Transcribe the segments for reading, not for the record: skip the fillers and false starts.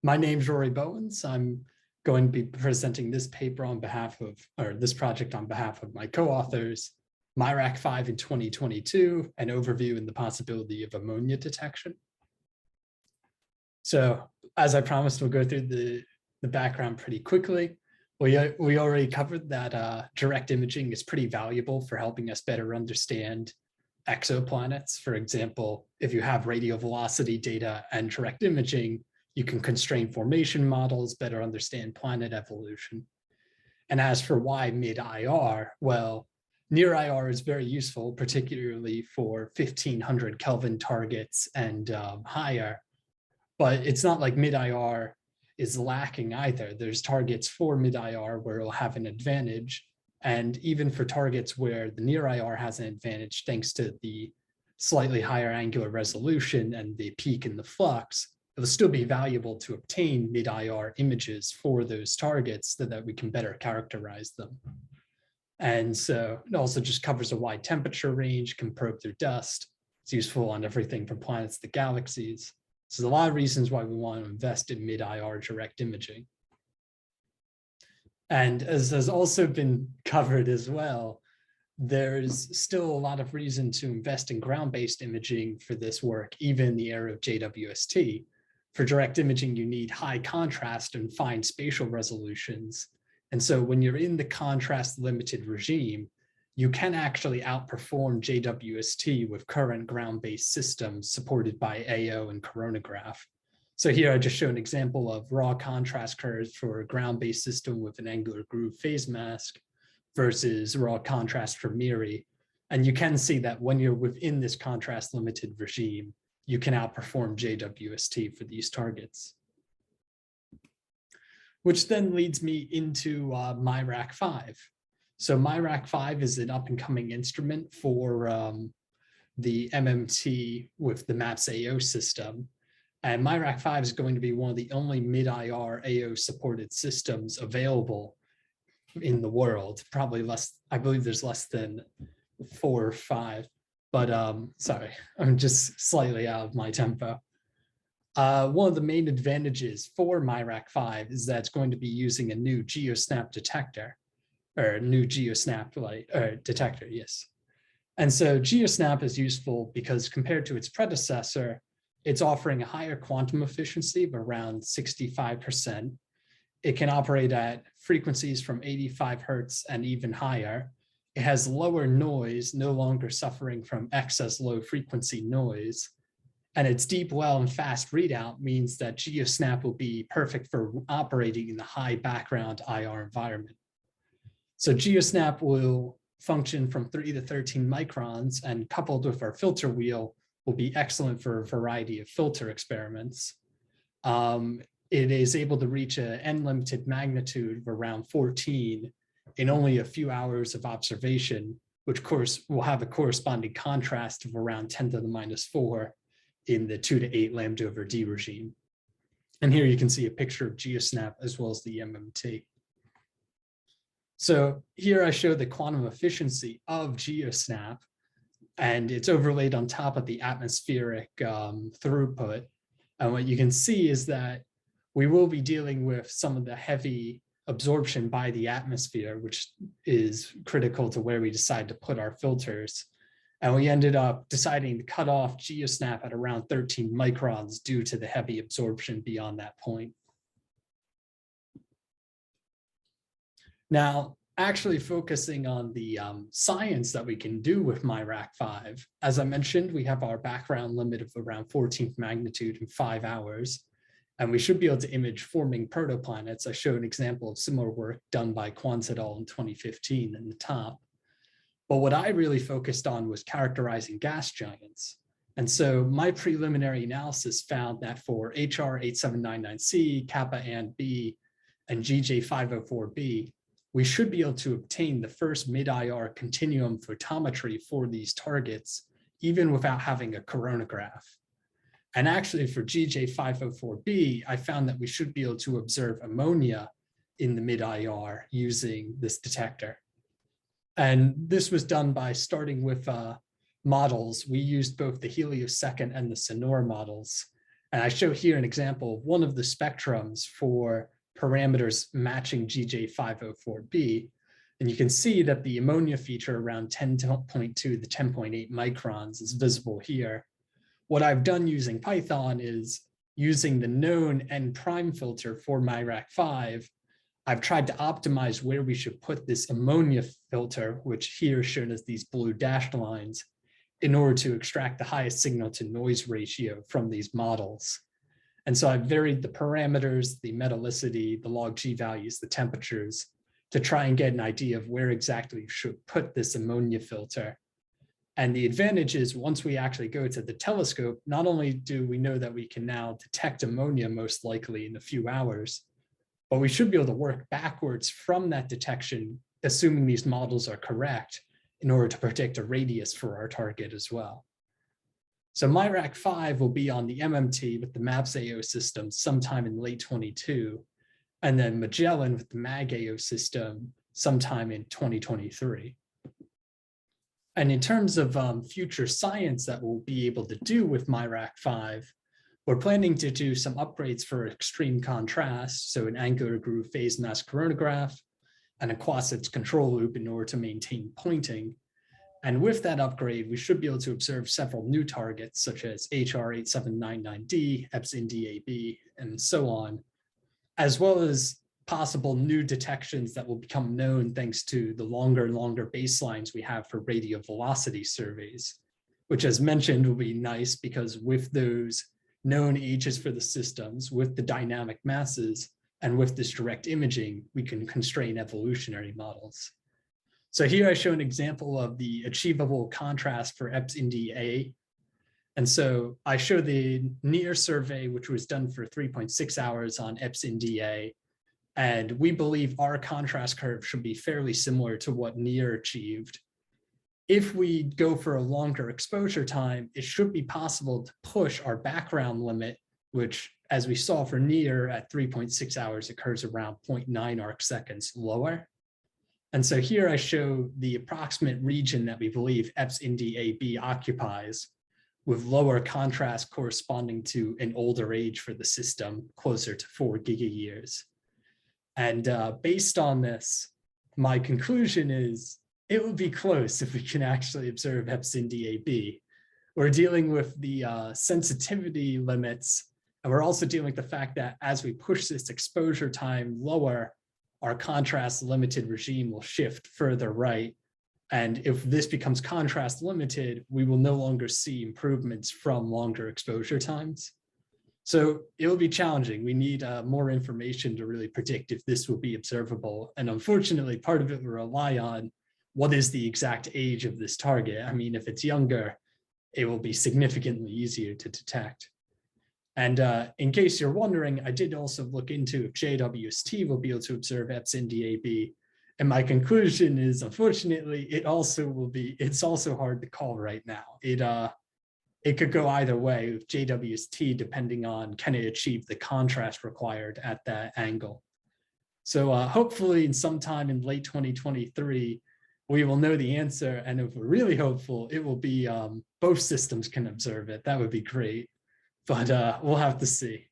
My name's Rory Bowens. I'm going to be presenting this paper on behalf of, or this project on behalf of my co-authors, IR2022 in 2022, an overview and the possibility of ammonia detection. So as I promised, we'll go through the background pretty quickly. We already covered that direct imaging is pretty valuable for helping us better understand exoplanets. For example, if you have radial velocity data and direct imaging, you can constrain formation models, better understand planet evolution. And as for why mid-IR, well, near IR is very useful, particularly for 1500 Kelvin targets and higher, but it's not like mid-IR is lacking either. There's targets for mid-IR where it'll have an advantage. And even for targets where the near IR has an advantage, thanks to the slightly higher angular resolution and the peak in the flux, it'll still be valuable to obtain mid-IR images for those targets so that we can better characterize them. And so it also just covers a wide temperature range, can probe through dust. It's useful on everything from planets to galaxies. So there's a lot of reasons why we want to invest in mid-IR direct imaging. And as has also been covered as well, there's still a lot of reason to invest in ground-based imaging for this work, even in the era of JWST. For direct imaging, you need high contrast and fine spatial resolutions. And so when you're in the contrast limited regime, you can actually outperform JWST with current ground-based systems supported by AO and coronagraph. So here I just show an example of raw contrast curves for a ground-based system with an angular groove phase mask versus raw contrast for MIRI. And you can see that when you're within this contrast limited regime, you can outperform JWST for these targets. Which then leads me into IR5. So IR5 is an up and coming instrument for the MMT with the MAPS AO system. And IR5 is going to be one of the only mid-IR AO supported systems available in the world. Probably less, I believe there's less than 4 or 5, but sorry, I'm just slightly out of my tempo. One of the main advantages for IR5 is that it's going to be using a new Geosnap detector, or a new Geosnap light, or detector, yes. And so Geosnap is useful because compared to its predecessor, it's offering a higher quantum efficiency of around 65%. It can operate at frequencies from 85 Hertz and even higher. It has lower noise, no longer suffering from excess low frequency noise. And its deep well and fast readout means that Geosnap will be perfect for operating in the high background IR environment. So Geosnap will function from 3 to 13 microns, and coupled with our filter wheel, will be excellent for a variety of filter experiments. It is able to reach an n-limited magnitude of around 14 in only a few hours of observation, which of course will have a corresponding contrast of around 10 to the -4 in the 2 to 8 lambda over D regime. And here you can see a picture of Geosnap as well as the MMT. So here I show the quantum efficiency of Geosnap, and it's overlaid on top of the atmospheric throughput. And what you can see is that we will be dealing with some of the heavy absorption by the atmosphere, which is critical to where we decide to put our filters. And we ended up deciding to cut off Geosnap at around 13 microns due to the heavy absorption beyond that point. Now, actually focusing on the science that we can do with IR5. As I mentioned, we have our background limit of around 14th magnitude in 5 hours, and we should be able to image forming protoplanets. I showed an example of similar work done by Quanz et al. In 2015 in the top. But what I really focused on was characterizing gas giants. And so my preliminary analysis found that for HR8799C, Kappa and B, and GJ504b, we should be able to obtain the first mid-IR continuum photometry for these targets, even without having a coronagraph. And actually for GJ504b, I found that we should be able to observe ammonia in the mid-IR using this detector. And this was done by starting with models. We used both the heliosecond and the Sonora models. And I show here an example of one of the spectrums for parameters matching GJ504b. And you can see that the ammonia feature around 10.2 to 10.8 microns is visible here. What I've done using Python is using the known N prime filter for MyRAC5. I've tried to optimize where we should put this ammonia filter, which here is shown as these blue dashed lines, in order to extract the highest signal to noise ratio from these models. And so I've varied the parameters, the metallicity, the log G values, the temperatures, to try and get an idea of where exactly you should put this ammonia filter. And the advantage is once we actually go to the telescope, not only do we know that we can now detect ammonia most likely in a few hours, but we should be able to work backwards from that detection, assuming these models are correct, in order to predict a radius for our target as well. So MyRAC5 will be on the MMT with the MAPS-AO system sometime in late 22, and then Magellan with the MAG-AO system sometime in 2023. And in terms of future science that we'll be able to do with MyRAC5, we're planning to do some upgrades for extreme contrast, so an angular groove phase mass coronagraph, and a quasits control loop in order to maintain pointing. And with that upgrade, we should be able to observe several new targets, such as HR8799D, EPS-INDAB, and so on, as well as possible new detections that will become known thanks to the longer and longer baselines we have for radial velocity surveys, which, as mentioned, will be nice because with those known ages for the systems, with the dynamic masses, and with this direct imaging, we can constrain evolutionary models. So here I show an example of the achievable contrast for EPS-IND-A. And so I show the NEAR survey, which was done for 3.6 hours on EPS-IND-A. And we believe our contrast curve should be fairly similar to what NEAR achieved. If we go for a longer exposure time, it should be possible to push our background limit, which, as we saw for NEAR at 3.6 hours, occurs around 0.9 arc seconds lower. And so here I show the approximate region that we believe EPS-IND-AB occupies, with lower contrast corresponding to an older age for the system, closer to 4 gigayears. And based on this, my conclusion is it would be close if we can actually observe EPS-IND-AB. We're dealing with the sensitivity limits, and we're also dealing with the fact that as we push this exposure time lower, our contrast limited regime will shift further right. And if this becomes contrast limited, we will no longer see improvements from longer exposure times. So it will be challenging. We need more information to really predict if this will be observable. And unfortunately, part of it will rely on what is the exact age of this target. I mean, if it's younger, it will be significantly easier to detect. And in case you're wondering, I did also look into if JWST will be able to observe EPS-IND-AB. And my conclusion is, unfortunately, it's also hard to call right now. It could go either way with JWST, depending on can it achieve the contrast required at that angle. So hopefully in sometime in late 2023, we will know the answer. And if we're really hopeful, it will be both systems can observe it. That would be great, but we'll have to see.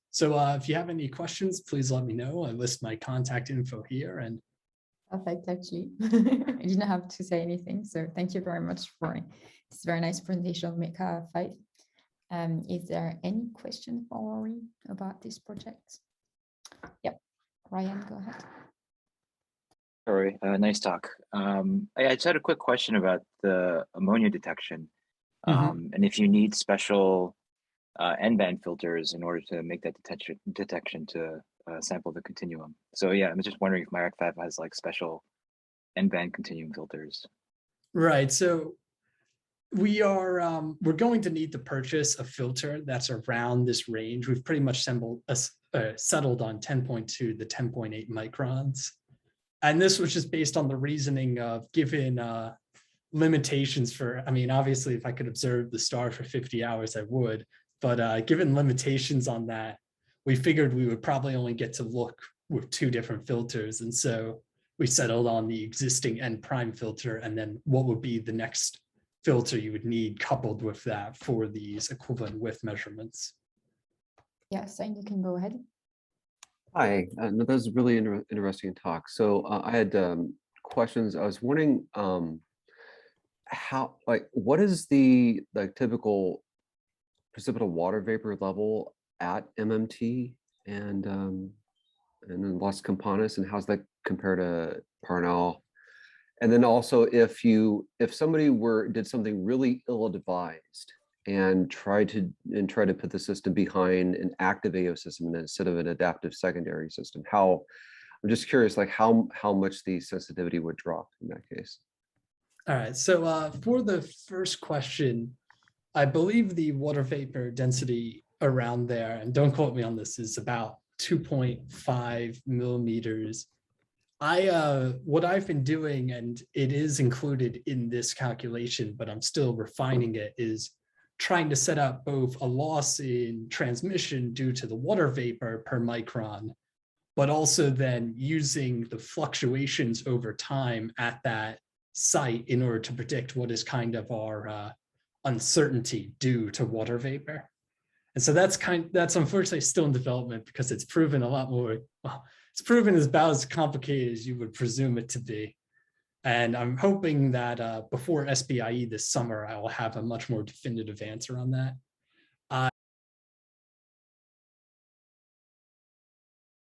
So if you have any questions, please let me know. I list my contact info here. And perfect, actually. I didn't have to say anything. So thank you very much for this very nice presentation of MeCA5. Is there any question for Rory about this project? Yep, Ryan, go ahead. Rory, nice talk. I just had a quick question about the ammonia detection. And if you need special N-band filters in order to make that detection to sample the continuum. So yeah, I'm just wondering if MyRAC5 has like special N-band continuum filters. Right. So we're going to need to purchase a filter that's around this range. We've pretty much settled on 10.2 to 10.8 microns. And this was just based on the reasoning of given limitations for, I mean, obviously, if I could observe the star for 50 hours, I would. But given limitations on that, we figured we would probably only get to look with 2 different filters. And so we settled on the existing N prime filter and then what would be the next filter you would need coupled with that for these equivalent width measurements. Yes, and you can go ahead. Hi, no, that was a really interesting talk. So I had questions. I was wondering how, what is the typical precipitable water vapor level at MMT and then Las Campanas, and how's that compare to Parnell? And then also, if somebody did something really ill-advised and tried to put the system behind an active AO system instead of an adaptive secondary system, I'm just curious, like how much the sensitivity would drop in that case. All right, so for the first question, I believe the water vapor density around there, and don't quote me on this, is about 2.5 millimeters. What I've been doing, and it is included in this calculation, but I'm still refining it, is trying to set up both a loss in transmission due to the water vapor per micron, but also then using the fluctuations over time at that site in order to predict what is kind of our uncertainty due to water vapor. And so that's unfortunately still in development because it's proven a lot more, well, it's proven about as complicated as you would presume it to be. And I'm hoping that before SBIE this summer, I will have a much more definitive answer on that.